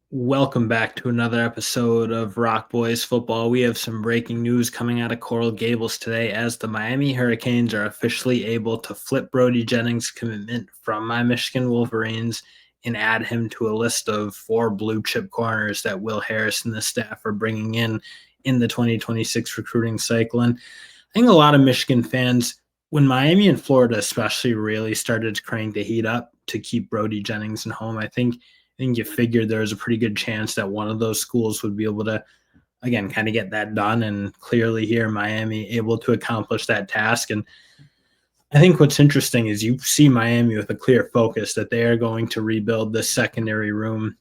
Welcome back to another episode of Rock Boys Football. We have some breaking news coming out of Coral Gables today as the Miami Hurricanes are officially able to flip Brody Jennings' commitment from my Michigan Wolverines and add him to a list of 4 blue chip corners that Will Harris and the staff are bringing in the 2026 recruiting cycle. And I think a lot of Michigan fans, when Miami and Florida especially really started to crank the heat up to keep Brody Jennings in home, I think you figured there was a pretty good chance that one of those schools would be able to, again, kind of get that done. And clearly here, Miami able to accomplish that task. And I think what's interesting is you see Miami with a clear focus that they are going to rebuild this secondary room,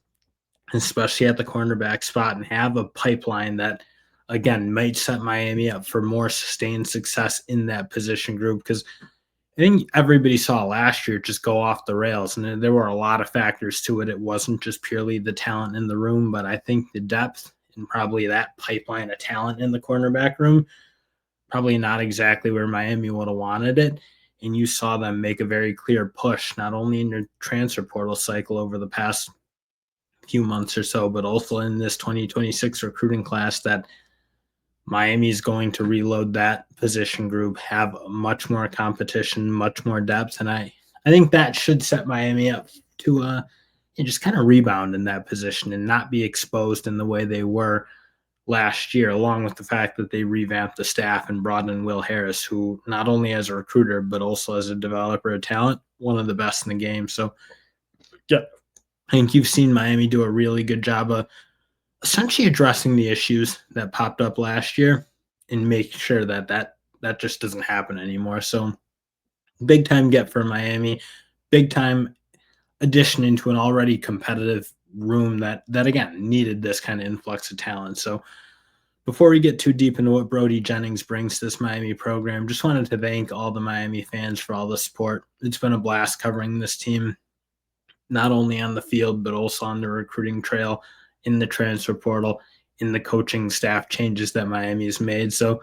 especially at the cornerback spot, and have a pipeline that, again, might set Miami up for more sustained success in that position group. Because I think everybody saw last year just go off the rails, and there were a lot of factors to it. It wasn't just purely the talent in the room, but I think the depth and probably that pipeline of talent in the cornerback room, probably not exactly where Miami would have wanted it. And you saw them make a very clear push, not only in your transfer portal cycle over the past few months or so, but also in this 2026 recruiting class that Miami is going to reload that position group, have much more competition, much more depth, and I think that should set Miami up to just kind of rebound in that position and not be exposed in the way they were last year. Along with the fact that they revamped the staff and brought in Will Harris, who not only as a recruiter but also as a developer of talent, one of the best in the game. So yeah, I think you've seen Miami do a really good job of essentially addressing the issues that popped up last year and make sure that just doesn't happen anymore. So big time get for Miami, big time addition into an already competitive room that again needed this kind of influx of talent. So before we get too deep into what Brody Jennings brings to this Miami program, just wanted to thank all the Miami fans for all the support. It's been a blast covering this team, not only on the field, but also on the recruiting trail, in the transfer portal, in the coaching staff changes that Miami has made. So,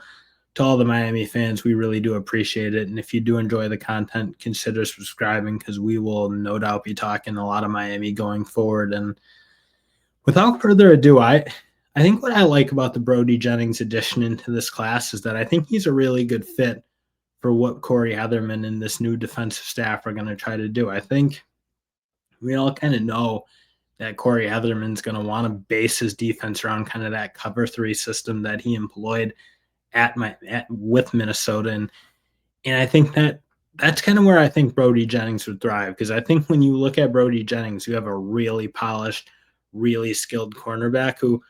to all the Miami fans, we really do appreciate it. And if you do enjoy the content, consider subscribing because we will no doubt be talking a lot of Miami going forward. And without further ado, I think what I like about the Brody Jennings addition into this class is that I think he's a really good fit for what Corey Heatherman and this new defensive staff are going to try to do. I think we all kind of know that Corey Heatherman's going to want to base his defense around kind of that cover 3 system that he employed with Minnesota, and I think that's kind of where I think Brody Jennings would thrive, because I think when you look at Brody Jennings, you have a really polished, really skilled cornerback who,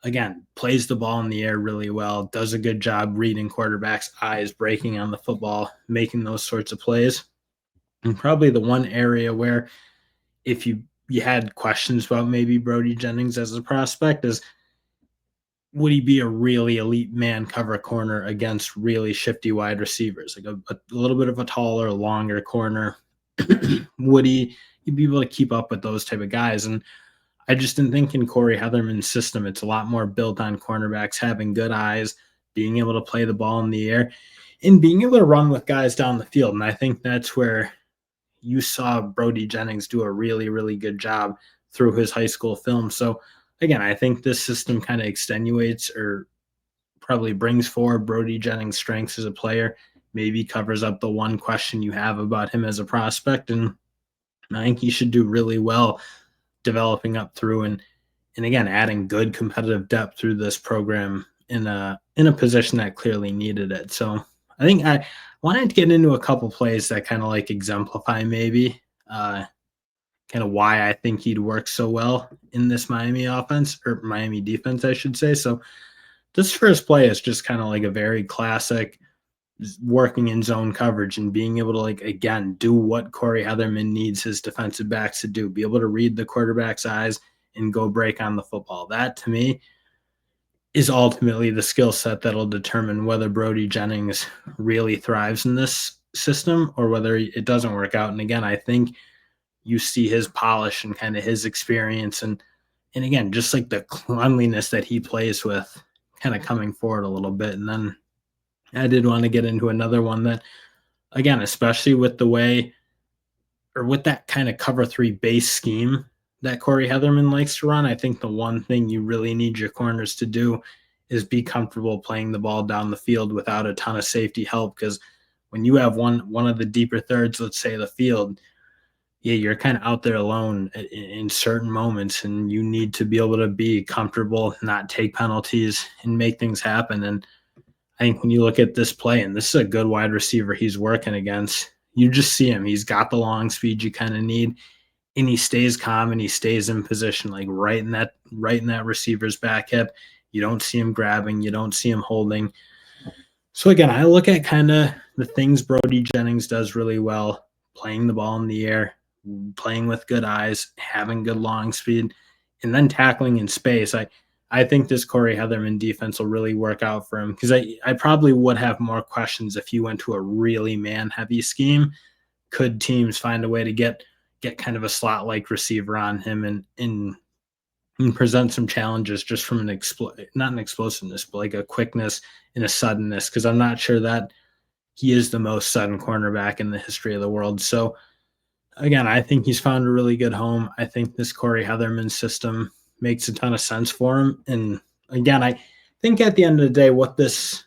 again, plays the ball in the air really well, does a good job reading quarterbacks' eyes, breaking on the football, making those sorts of plays. And probably the one area where if you had questions about maybe Brody Jennings as a prospect is, would he be a really elite man cover corner against really shifty wide receivers, like a little bit of a taller, longer corner? Would he be able to keep up with those type of guys? And I just didn't think in Corey Heatherman's system, it's a lot more built on cornerbacks having good eyes, being able to play the ball in the air, and being able to run with guys down the field. And I think that's where you saw Brody Jennings do a really, really good job through his high school film. So again, I think this system kind of extenuates or probably brings forward Brody Jennings' strengths as a player, maybe covers up the one question you have about him as a prospect. And I think he should do really well developing up through and again adding good competitive depth through this program in a position that clearly needed it. So I think I wanted to get into a couple plays that kind of like exemplify maybe kind of why I think he'd work so well in this Miami offense, or Miami defense, I should say. So this first play is just kind of like a very classic working in zone coverage and being able to, like, again, do what Corey Heatherman needs his defensive backs to do, be able to read the quarterback's eyes and go break on the football. That to me is ultimately the skill set that'll determine whether Brody Jennings really thrives in this system or whether it doesn't work out. And again, I think you see his polish and kind of his experience and again, just like the cleanliness that he plays with kind of coming forward a little bit. And then I did want to get into another one that, again, especially with the way or with that kind of cover 3 base scheme that Corey Heatherman likes to run. I think the one thing you really need your corners to do is be comfortable playing the ball down the field without a ton of safety help. Because when you have one of the deeper thirds, let's say the field, yeah, you're kind of out there alone in certain moments, and you need to be able to be comfortable, not take penalties, and make things happen. And I think when you look at this play, and this is a good wide receiver he's working against, you just see him. He's got the long speed you kind of need, and he stays calm and he stays in position, like right in that receiver's back hip. You don't see him grabbing, you don't see him holding. So again, I look at kind of the things Brody Jennings does really well: playing the ball in the air, playing with good eyes, having good long speed, and then tackling in space. I think this Corey Heatherman defense will really work out for him, because I probably would have more questions if he went to a really man heavy scheme. Could teams find a way to get kind of a slot like receiver on him, and present some challenges just from not an explosiveness, but like a quickness and a suddenness? Because I'm not sure that he is the most sudden cornerback in the history of the world. So again, I think he's found a really good home. I think this Corey Heatherman system makes a ton of sense for him. And again, I think at the end of the day, what this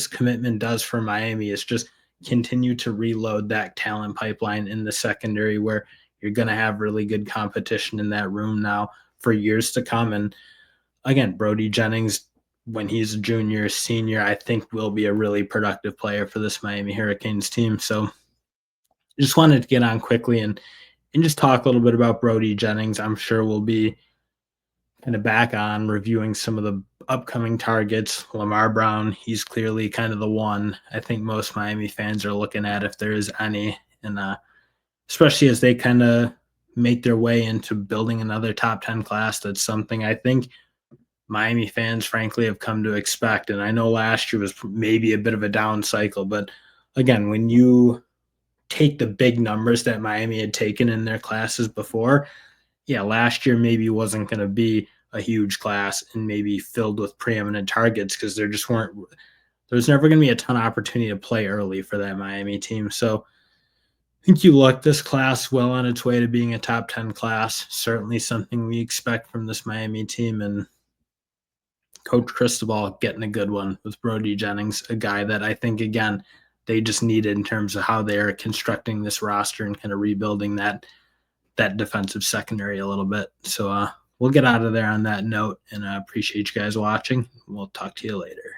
commitment does for Miami is just continue to reload that talent pipeline in the secondary, where you're going to have really good competition in that room now for years to come. And again, Brody Jennings, when he's a junior, senior, I think will be a really productive player for this Miami Hurricanes team. So just wanted to get on quickly and just talk a little bit about Brody Jennings. I'm sure we'll be kind of back on reviewing some of the upcoming targets. Lamar Brown, he's clearly kind of the one I think most Miami fans are looking at, if there is any. And especially as they kind of make their way into building another top 10 class. That's something I think Miami fans, frankly, have come to expect. And I know last year was maybe a bit of a down cycle, but again, when you take the big numbers that Miami had taken in their classes before, yeah, last year maybe wasn't going to be a huge class and maybe filled with preeminent targets, because there's never going to be a ton of opportunity to play early for that Miami team. So I think you look this class well on its way to being a top 10 class. Certainly something we expect from this Miami team. And Coach Cristobal getting a good one with Brody Jennings, a guy that I think, again, they just needed in terms of how they're constructing this roster and kind of rebuilding that defensive secondary a little bit. So we'll get out of there on that note, and I appreciate you guys watching. We'll talk to you later.